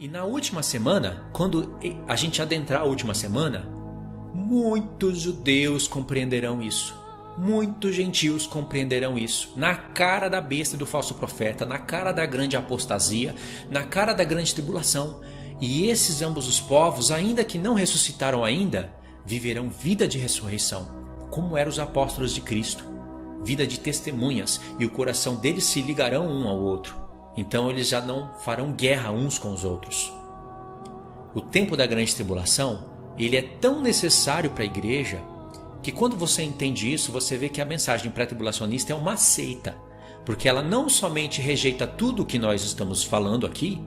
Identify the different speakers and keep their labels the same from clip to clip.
Speaker 1: E na última semana, quando a gente adentrar a última semana, muitos judeus compreenderão isso. Muitos gentios compreenderão isso. Na cara da besta e do falso profeta, na cara da grande apostasia, na cara da grande tribulação. E esses ambos os povos, ainda que não ressuscitaram ainda, viverão vida de ressurreição, como eram os apóstolos de Cristo. Vida de testemunhas, e o coração deles se ligarão um ao outro. Então eles já não farão guerra uns com os outros. O tempo da grande tribulação, ele é tão necessário para a igreja, que quando você entende isso, você vê que a mensagem pré-tribulacionista é uma seita. Porque ela não somente rejeita tudo o que nós estamos falando aqui,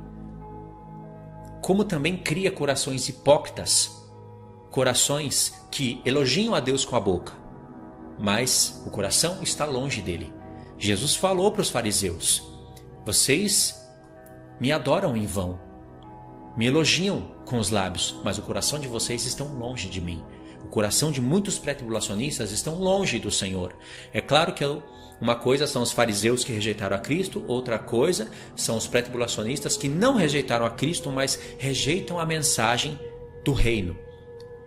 Speaker 1: como também cria corações hipócritas, corações que elogiam a Deus com a boca, mas o coração está longe dele. Jesus falou para os fariseus: vocês me adoram em vão, me elogiam com os lábios, mas o coração de vocês estão longe de mim. O coração de muitos pré-tribulacionistas estão longe do Senhor. É claro que uma coisa são os fariseus que rejeitaram a Cristo, outra coisa são os pré-tribulacionistas que não rejeitaram a Cristo, mas rejeitam a mensagem do reino.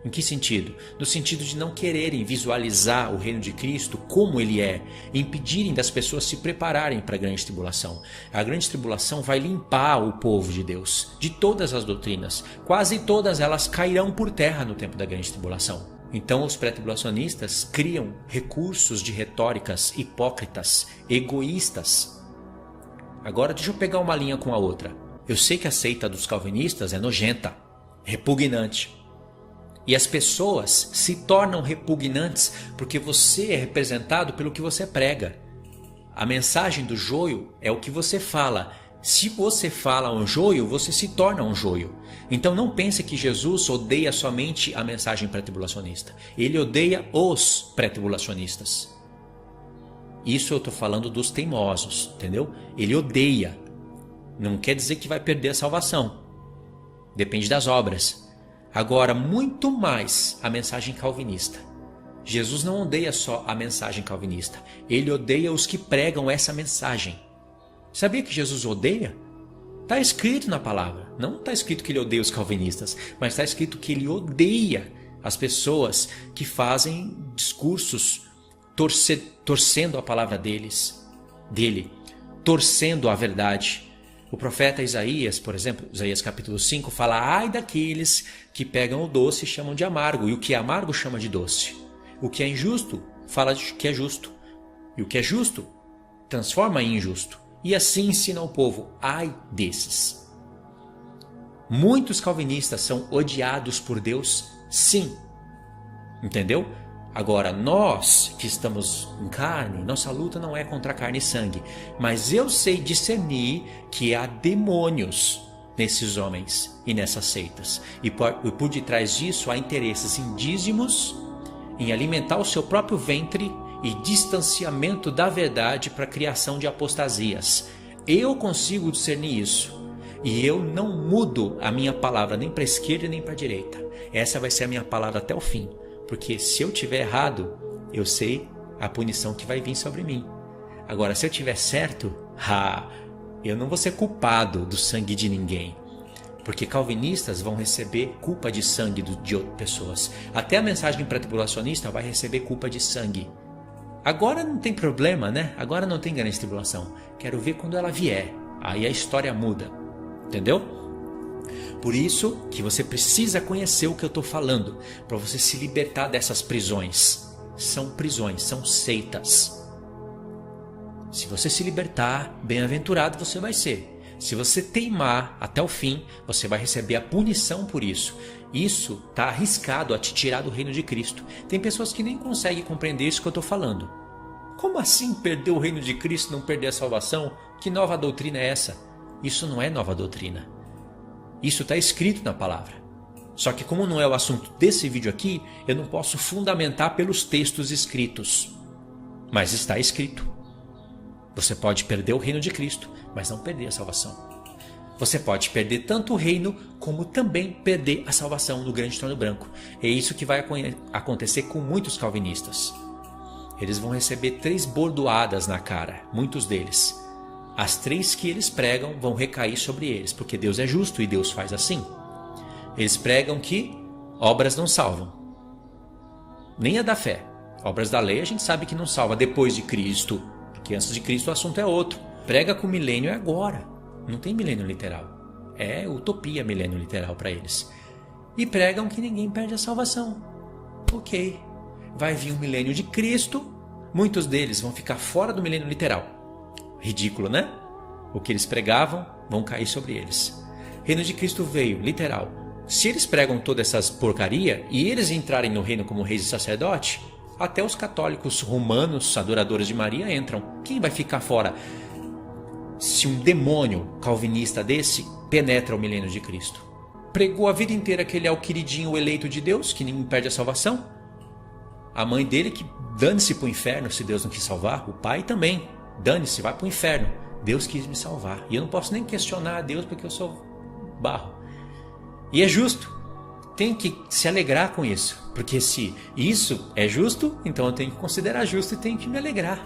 Speaker 1: Em que sentido? No sentido de não quererem visualizar o reino de Cristo como ele é, impedirem das pessoas se prepararem para a grande tribulação. A grande tribulação vai limpar o povo de Deus de todas as doutrinas. Quase todas elas cairão por terra no tempo da grande tribulação. Então os pré-tribulacionistas criam recursos de retóricas hipócritas, egoístas. Agora deixa eu pegar uma linha com a outra. Eu sei que a seita dos calvinistas é nojenta, repugnante. E as pessoas se tornam repugnantes porque você é representado pelo que você prega. A mensagem do joio é o que você fala. Se você fala um joio, você se torna um joio. Então não pense que Jesus odeia somente a mensagem pré-tribulacionista. Ele odeia os pré-tribulacionistas. Isso eu estou falando dos teimosos, entendeu? Ele odeia. Não quer dizer que vai perder a salvação. Depende das obras. Agora, muito mais a mensagem calvinista. Jesus não odeia só a mensagem calvinista. Ele odeia os que pregam essa mensagem. Sabia que Jesus odeia? Está escrito na palavra. Não está escrito que ele odeia os calvinistas, mas está escrito que ele odeia as pessoas que fazem discursos torcendo a palavra dele, torcendo a verdade. O profeta Isaías, por exemplo, Isaías capítulo 5, fala: ai daqueles que pegam o doce e chamam de amargo, e o que é amargo chama de doce. O que é injusto fala que é justo, e o que é justo transforma em injusto. E assim ensina ao povo: ai desses. Muitos calvinistas são odiados por Deus, sim. Entendeu? Agora, nós que estamos em carne, nossa luta não é contra carne e sangue. Mas eu sei discernir que há demônios nesses homens e nessas seitas. E por detrás disso há interesses em dízimos, em alimentar o seu próprio ventre e distanciamento da verdade para a criação de apostasias. Eu consigo discernir isso. E eu não mudo a minha palavra nem para a esquerda nem para a direita. Essa vai ser a minha palavra até o fim. Porque se eu tiver errado, eu sei a punição que vai vir sobre mim. Agora, se eu tiver certo, eu não vou ser culpado do sangue de ninguém. Porque calvinistas vão receber culpa de sangue de outras pessoas. Até a mensagem pré-tribulacionista vai receber culpa de sangue. Agora não tem problema, né? Agora não tem grande tribulação. Quero ver quando ela vier. Aí a história muda. Entendeu? Por isso que você precisa conhecer o que eu estou falando, para você se libertar dessas prisões. São prisões, são seitas. Se você se libertar, bem-aventurado você vai ser. Se você teimar até o fim, você vai receber a punição por isso. Isso está arriscado a te tirar do reino de Cristo. Tem pessoas que nem conseguem compreender isso que eu estou falando. Como assim perder o reino de Cristo, não perder a salvação? Que nova doutrina é essa? Isso não é nova doutrina. Isso está escrito na palavra. Só que como não é o assunto desse vídeo aqui, eu não posso fundamentar pelos textos escritos. Mas está escrito. Você pode perder o reino de Cristo, mas não perder a salvação. Você pode perder tanto o reino, como também perder a salvação no grande trono branco. É isso que vai acontecer com muitos calvinistas. Eles vão receber 3 bordoadas na cara, muitos deles. as 3 que eles pregam vão recair sobre eles, porque Deus é justo e Deus faz assim. Eles pregam que obras não salvam, nem a da fé. Obras da lei a gente sabe que não salva depois de Cristo, porque antes de Cristo o assunto é outro. Prega que o milênio é agora, não tem milênio literal. É utopia milênio literal para eles. E pregam que ninguém perde a salvação. Ok, vai vir o milênio de Cristo, muitos deles vão ficar fora do milênio literal. Ridículo, né? O que eles pregavam vão cair sobre eles. Reino de Cristo veio, literal. Se eles pregam toda essas porcaria e eles entrarem no reino como reis e sacerdote, até os católicos romanos, adoradores de Maria, entram. Quem vai ficar fora? Se um demônio calvinista desse penetra o milênio de Cristo, pregou a vida inteira que ele é o queridinho, o eleito de Deus, que ninguém perde a salvação. A mãe dele que dane-se para o inferno se Deus não quis salvar. O pai também, dane-se, vai para o inferno. Deus quis me salvar. E eu não posso nem questionar a Deus porque eu sou barro. E é justo. Tem que se alegrar com isso. Porque se isso é justo, então eu tenho que considerar justo e tenho que me alegrar.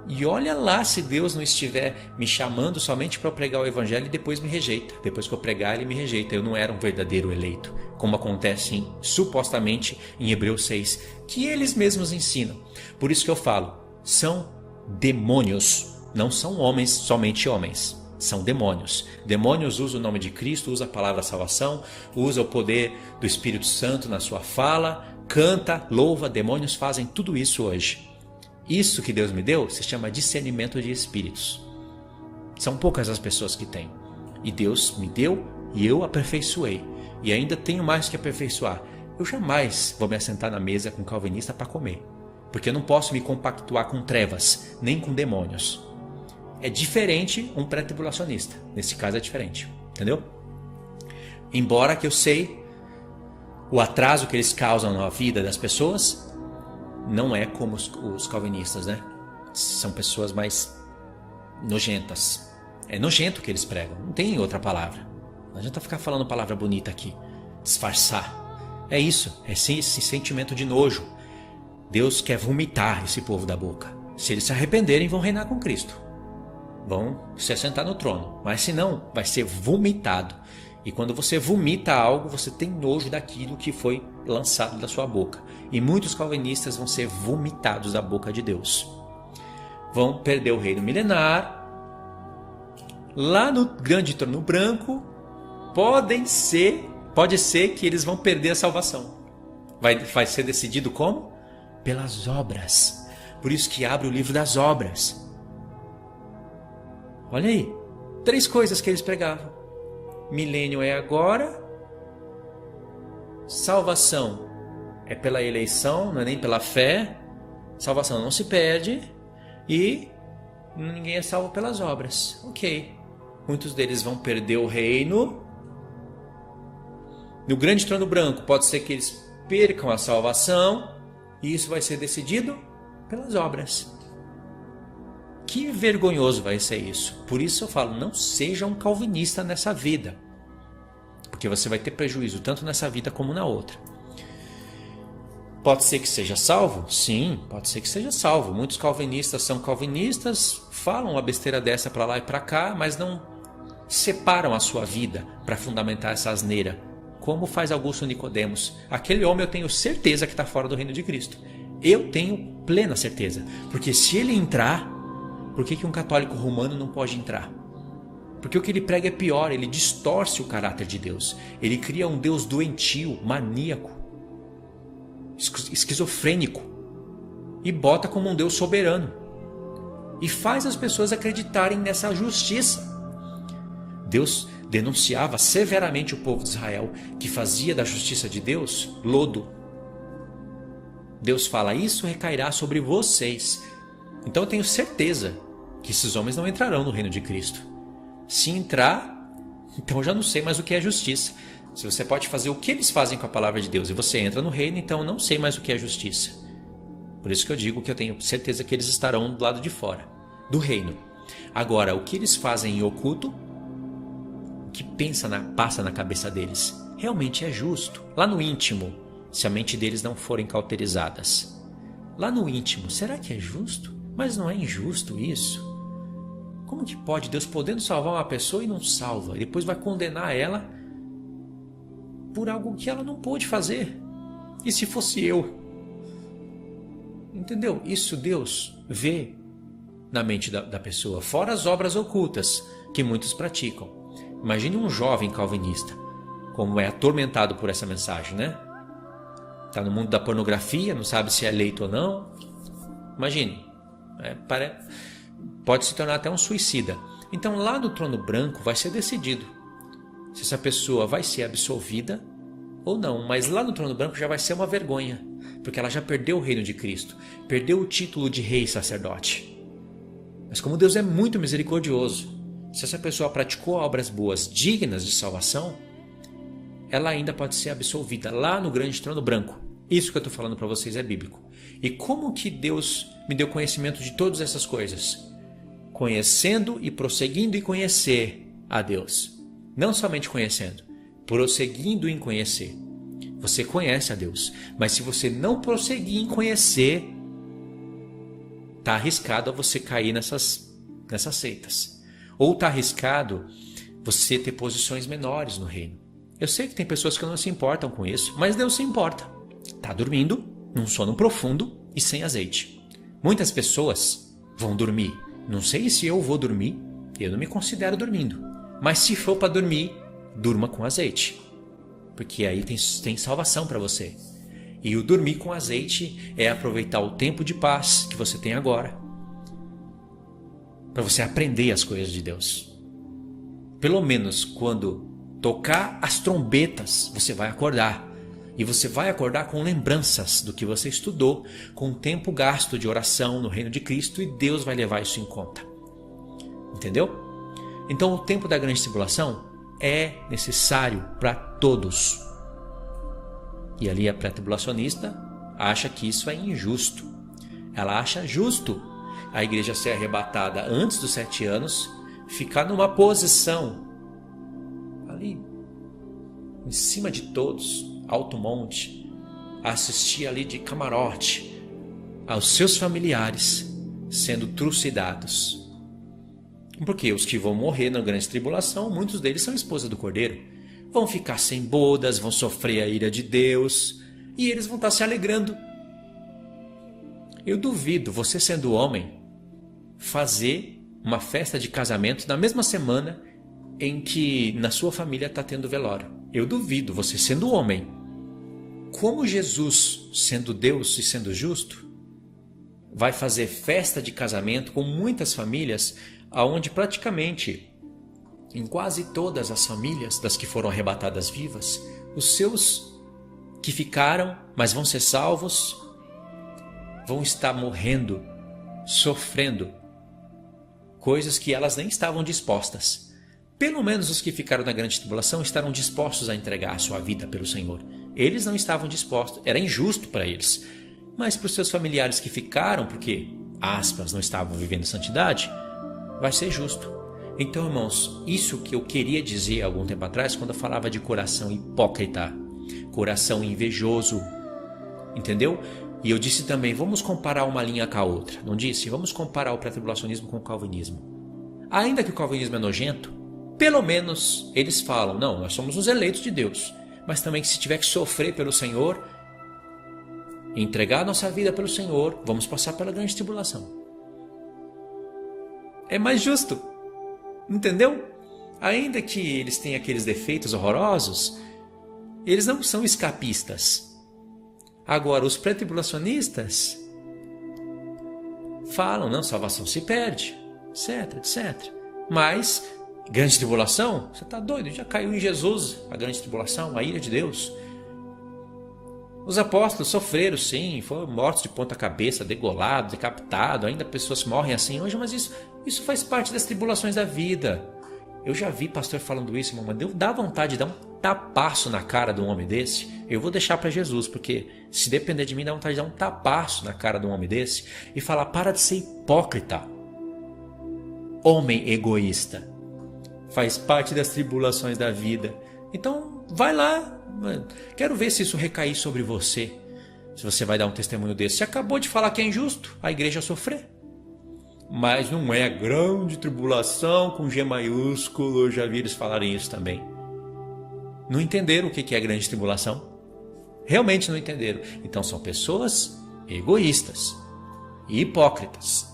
Speaker 1: E olha lá se Deus não estiver me chamando somente para eu pregar o evangelho e depois me rejeita. Depois que eu pregar, ele me rejeita. Eu não era um verdadeiro eleito, como acontece supostamente em Hebreus 6, que eles mesmos ensinam. Por isso que eu falo, são demônios, não são homens, somente homens. São demônios. Demônios usam o nome de Cristo, usam a palavra salvação, usam o poder do Espírito Santo na sua fala, canta, louva. Demônios fazem tudo isso hoje. Isso que Deus me deu se chama discernimento de espíritos. São poucas as pessoas que têm. E Deus me deu e eu aperfeiçoei. E ainda tenho mais que aperfeiçoar. Eu jamais vou me assentar na mesa com um calvinista para comer. Porque eu não posso me compactuar com trevas, nem com demônios. É diferente um pré-tribulacionista. Nesse caso é diferente. Entendeu? Embora que eu sei o atraso que eles causam na vida das pessoas, não é como os calvinistas, né? São pessoas mais nojentas. É nojento o que eles pregam, não tem outra palavra. Não adianta ficar falando palavra bonita aqui, disfarçar. É isso, é esse sentimento de nojo. Deus quer vomitar esse povo da boca. Se eles se arrependerem, vão reinar com Cristo. Vão se assentar no trono. Mas se não, vai ser vomitado. E quando você vomita algo, você tem nojo daquilo que foi lançado da sua boca. E muitos calvinistas vão ser vomitados da boca de Deus. Vão perder o reino milenar. Lá no grande trono branco, pode ser que eles vão perder a salvação. Vai ser decidido como? Pelas obras. Por isso que abre o livro das obras. Olha aí, 3 coisas que eles pregavam. Milênio é agora. Salvação é pela eleição, não é nem pela fé. Salvação não se perde. E ninguém é salvo pelas obras. Ok. Muitos deles vão perder o reino. No grande trono branco pode ser que eles percam a salvação. E isso vai ser decidido pelas obras. Que vergonhoso vai ser isso. Por isso eu falo, não seja um calvinista nessa vida. Porque você vai ter prejuízo tanto nessa vida como na outra. Pode ser que seja salvo? Sim, pode ser que seja salvo. Muitos calvinistas são calvinistas, falam uma besteira dessa para lá e para cá, mas não separam a sua vida para fundamentar essa asneira. Como faz Augusto Nicodemos. Aquele homem eu tenho certeza que está fora do reino de Cristo. Eu tenho plena certeza. Porque se ele entrar... Por que um católico romano não pode entrar? Porque o que ele prega é pior, ele distorce o caráter de Deus. Ele cria um Deus doentio, maníaco, esquizofrênico e bota como um Deus soberano. E faz as pessoas acreditarem nessa justiça. Deus denunciava severamente o povo de Israel que fazia da justiça de Deus lodo. Deus fala, isso recairá sobre vocês. Então eu tenho certeza que esses homens não entrarão no reino de Cristo. Se entrar, então eu já não sei mais o que é justiça. Se você pode fazer o que eles fazem com a palavra de Deus e você entra no reino, então eu não sei mais o que é justiça. Por isso que eu digo que eu tenho certeza que eles estarão do lado de fora, do reino. Agora, o que eles fazem em oculto, o que passa na cabeça deles, realmente é justo. Lá no íntimo, se a mente deles não forem cauterizadas. Lá no íntimo, será que é justo? Mas não é injusto isso? Como que pode Deus podendo salvar uma pessoa e não salva? E depois vai condenar ela por algo que ela não pôde fazer. E se fosse eu? Entendeu? Isso Deus vê na mente da pessoa, fora as obras ocultas que muitos praticam. Imagine um jovem calvinista, como é atormentado por essa mensagem, né? Está no mundo da pornografia, não sabe se é eleito ou não. Imagine, pode se tornar até um suicida. Então lá no trono branco vai ser decidido se essa pessoa vai ser absolvida ou não. Mas lá no trono branco já vai ser uma vergonha, porque ela já perdeu o reino de Cristo, perdeu o título de rei e sacerdote. Mas como Deus é muito misericordioso, se essa pessoa praticou obras boas dignas de salvação, ela ainda pode ser absolvida lá no grande trono branco. Isso que eu estou falando para vocês é bíblico. E como que Deus me deu conhecimento de todas essas coisas? Conhecendo e prosseguindo em conhecer a Deus. Não somente conhecendo, prosseguindo em conhecer. Você conhece a Deus, mas se você não prosseguir em conhecer, está arriscado a você cair nessas seitas. Ou está arriscado você ter posições menores no reino. Eu sei que tem pessoas que não se importam com isso, mas Deus se importa. Está dormindo, num sono profundo e sem azeite. Muitas pessoas vão dormir. Não sei se eu vou dormir, eu não me considero dormindo. Mas se for para dormir, durma com azeite. Porque aí tem salvação para você. E o dormir com azeite é aproveitar o tempo de paz que você tem agora, para você aprender as coisas de Deus. Pelo menos quando tocar as trombetas, você vai acordar. E você vai acordar com lembranças do que você estudou, com o tempo gasto de oração no reino de Cristo, e Deus vai levar isso em conta. Entendeu? Então o tempo da grande tribulação é necessário para todos. E ali a pré-tribulacionista acha que isso é injusto. Ela acha justo a igreja ser arrebatada antes dos 7 anos, ficar numa posição ali em cima de todos, alto monte, assistir ali de camarote aos seus familiares sendo trucidados. Porque os que vão morrer na grande tribulação, muitos deles são esposa do Cordeiro, vão ficar sem bodas, vão sofrer a ira de Deus e eles vão estar se alegrando. Eu duvido você, sendo homem, fazer uma festa de casamento na mesma semana em que na sua família está tendo velório. Eu duvido você, sendo homem. Como Jesus, sendo Deus e sendo justo, vai fazer festa de casamento com muitas famílias, onde praticamente em quase todas as famílias das que foram arrebatadas vivas, os seus que ficaram, mas vão ser salvos, vão estar morrendo, sofrendo coisas que elas nem estavam dispostas. Pelo menos os que ficaram na grande tribulação estarão dispostos a entregar a sua vida pelo Senhor. Eles não estavam dispostos, era injusto para eles. Mas para os seus familiares que ficaram, porque, aspas, não estavam vivendo santidade, vai ser justo. Então, irmãos, isso que eu queria dizer há algum tempo atrás, quando eu falava de coração hipócrita, coração invejoso, entendeu? E eu disse também, vamos comparar uma linha com a outra. Não disse? Vamos comparar o pré-tribulacionismo com o calvinismo. Ainda que o calvinismo é nojento, pelo menos eles falam, não, nós somos os eleitos de Deus. Mas também que se tiver que sofrer pelo Senhor, entregar a nossa vida pelo Senhor, vamos passar pela grande tribulação. É mais justo. Entendeu? Ainda que eles tenham aqueles defeitos horrorosos, eles não são escapistas. Agora, os pré-tribulacionistas falam, não, salvação se perde, etc, etc. Mas, grande tribulação? Você está doido? Já caiu em Jesus a grande tribulação, a ira de Deus. Os apóstolos sofreram, sim, foram mortos de ponta cabeça, degolados, decapitados, ainda pessoas morrem assim hoje, mas isso faz parte das tribulações da vida. Eu já vi pastor falando isso, irmão, mas dá vontade de dar um tapaço na cara de um homem desse. Eu vou deixar para Jesus, porque se depender de mim, dá vontade de dar um tapaço na cara de um homem desse e falar, para de ser hipócrita. Homem egoísta. Faz parte das tribulações da vida. Então, vai lá. Quero ver se isso recair sobre você. Se você vai dar um testemunho desse. Você acabou de falar que é injusto a igreja sofrer. mas não é grande tribulação com G maiúsculo. Eu já vi eles falarem isso também. Não entenderam o que é grande tribulação? Realmente não entenderam. Então são pessoas egoístas e hipócritas.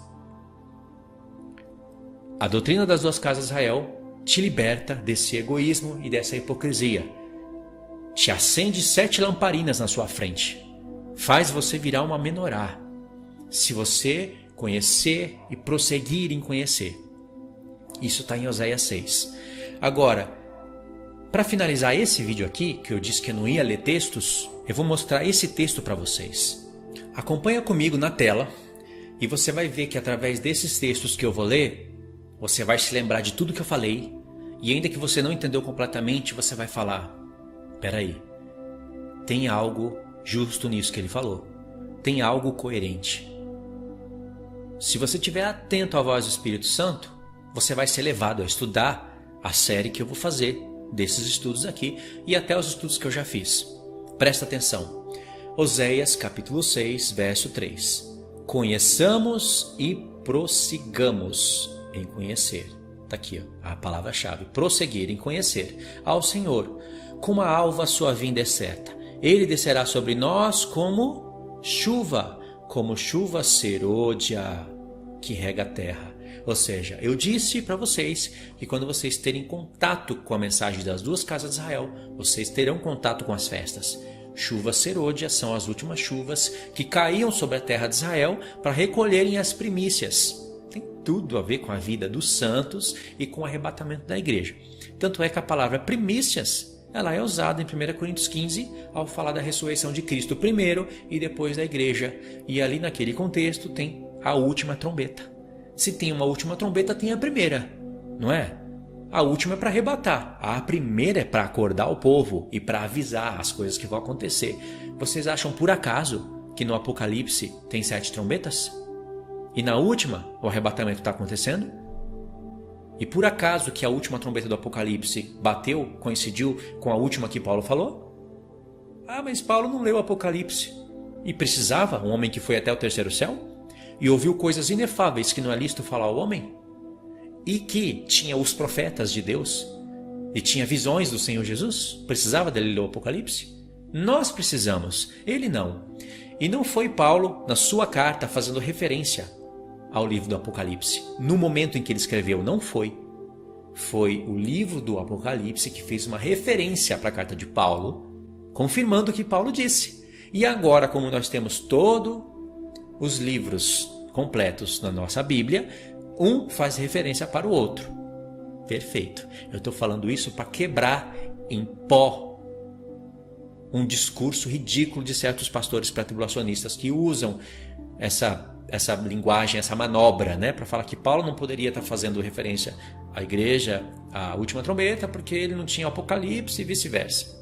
Speaker 1: A doutrina das duas casas de Israel te liberta desse egoísmo e dessa hipocrisia. Te acende 7 lamparinas na sua frente. Faz você virar uma menorá. Se você conhecer e prosseguir em conhecer. Isso está em Oséias 6. Agora, para finalizar esse vídeo aqui, que eu disse que eu não ia ler textos, eu vou mostrar esse texto para vocês. Acompanha comigo na tela e você vai ver que através desses textos que eu vou ler, você vai se lembrar de tudo que eu falei e ainda que você não entendeu completamente, você vai falar: peraí, tem algo justo nisso que ele falou. Tem algo coerente. Se você estiver atento à voz do Espírito Santo, você vai ser levado a estudar a série que eu vou fazer desses estudos aqui e até os estudos que eu já fiz. Presta atenção. Oséias capítulo 6, verso 3. Conheçamos e prossigamos em conhecer. Está aqui ó, a palavra-chave. Prosseguir em conhecer ao Senhor. Como a alva a sua vinda é certa. Ele descerá sobre nós como chuva serôdia que rega a terra. Ou seja, eu disse para vocês que quando vocês terem contato com a mensagem das duas casas de Israel, vocês terão contato com as festas. Chuva serôdia são as últimas chuvas que caíam sobre a terra de Israel para recolherem as primícias. Tem tudo a ver com a vida dos santos e com o arrebatamento da igreja. Tanto é que a palavra primícias ela é usada em 1 Coríntios 15 ao falar da ressurreição de Cristo primeiro e depois da igreja. E ali naquele contexto tem a última trombeta. Se tem uma última trombeta, tem a primeira, não é? A última é para arrebatar, a primeira é para acordar o povo e para avisar as coisas que vão acontecer. Vocês acham por acaso que no Apocalipse tem 7 trombetas? E na última o arrebatamento está acontecendo? E por acaso que a última trombeta do Apocalipse bateu, coincidiu com a última que Paulo falou? Ah, mas Paulo não leu o Apocalipse. E precisava, um homem que foi até o terceiro céu? E ouviu coisas inefáveis que não é lícito falar ao homem? E que tinha os profetas de Deus? E tinha visões do Senhor Jesus? Precisava dele ler o Apocalipse? Nós precisamos, ele não. E não foi Paulo, na sua carta, fazendo referência ao livro do Apocalipse. No momento em que ele escreveu, não foi. Foi o livro do Apocalipse que fez uma referência para a carta de Paulo, confirmando o que Paulo disse. E agora, como nós temos todos os livros completos na nossa Bíblia, um faz referência para o outro. Perfeito. Eu estou falando isso para quebrar em pó um discurso ridículo de certos pastores pré-tribulacionistas que usam essa linguagem, essa manobra, né, para falar que Paulo não poderia estar fazendo referência à igreja, à última trombeta, porque ele não tinha Apocalipse e vice-versa.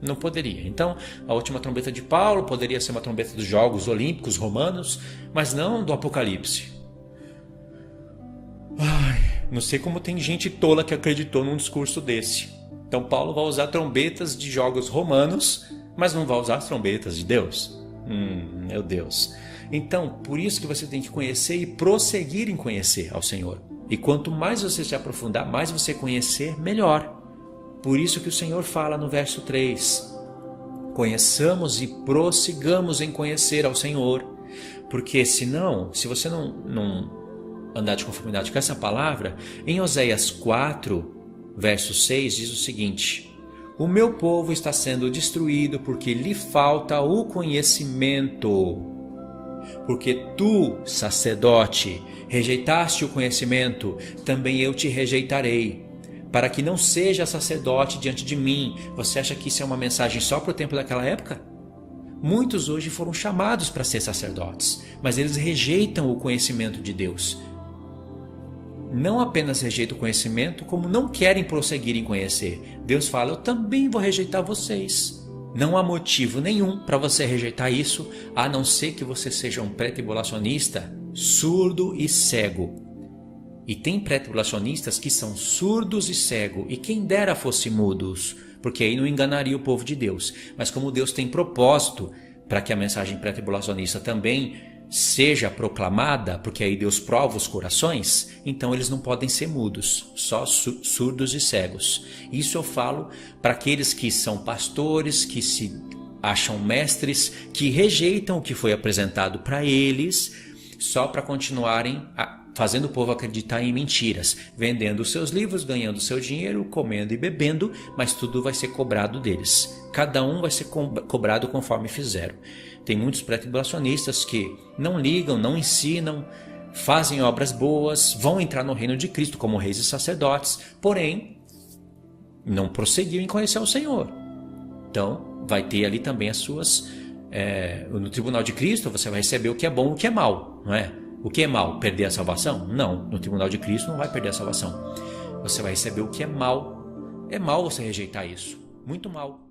Speaker 1: Não poderia. Então, a última trombeta de Paulo poderia ser uma trombeta dos Jogos Olímpicos Romanos, mas não do Apocalipse. Não sei como tem gente tola que acreditou num discurso desse. Então, Paulo vai usar trombetas de Jogos Romanos, mas não vai usar as trombetas de Deus. Meu Deus. Então, por isso que você tem que conhecer e prosseguir em conhecer ao Senhor. E quanto mais você se aprofundar, mais você conhecer, melhor. Por isso que o Senhor fala no verso 3. Conheçamos e prossigamos em conhecer ao Senhor. Porque senão, se você não andar de conformidade com essa palavra, em Oséias 4, verso 6, diz o seguinte: o meu povo está sendo destruído porque lhe falta o conhecimento. Porque tu, sacerdote, rejeitaste o conhecimento, também eu te rejeitarei, para que não seja sacerdote diante de mim. Você acha que isso é uma mensagem só para o tempo daquela época? Muitos hoje foram chamados para ser sacerdotes, mas eles rejeitam o conhecimento de Deus. Não apenas rejeitam o conhecimento, como não querem prosseguir em conhecer. Deus fala: eu também vou rejeitar vocês. Não há motivo nenhum para você rejeitar isso, a não ser que você seja um pré-tribulacionista surdo e cego. E tem pré-tribulacionistas que são surdos e cegos, e quem dera fosse mudos, porque aí não enganaria o povo de Deus. Mas como Deus tem propósito para que a mensagem pré-tribulacionista também seja proclamada, porque aí Deus prova os corações, então eles não podem ser mudos, só surdos e cegos. Isso eu falo para aqueles que são pastores, que se acham mestres, que rejeitam o que foi apresentado para eles, só para continuarem fazendo o povo acreditar em mentiras, vendendo os seus livros, ganhando seu dinheiro, comendo e bebendo, mas tudo vai ser cobrado deles. Cada um vai ser cobrado conforme fizeram. Tem muitos pré-tribulacionistas que não ligam, não ensinam, fazem obras boas, vão entrar no reino de Cristo como reis e sacerdotes, porém não prosseguiu em conhecer o Senhor. Então vai ter ali também as suas... no tribunal de Cristo você vai receber o que é bom e o que é mal, não é? O que é mal? Perder a salvação? Não, no tribunal de Cristo não vai perder a salvação. Você vai receber o que é mal. É mal você rejeitar isso, muito mal.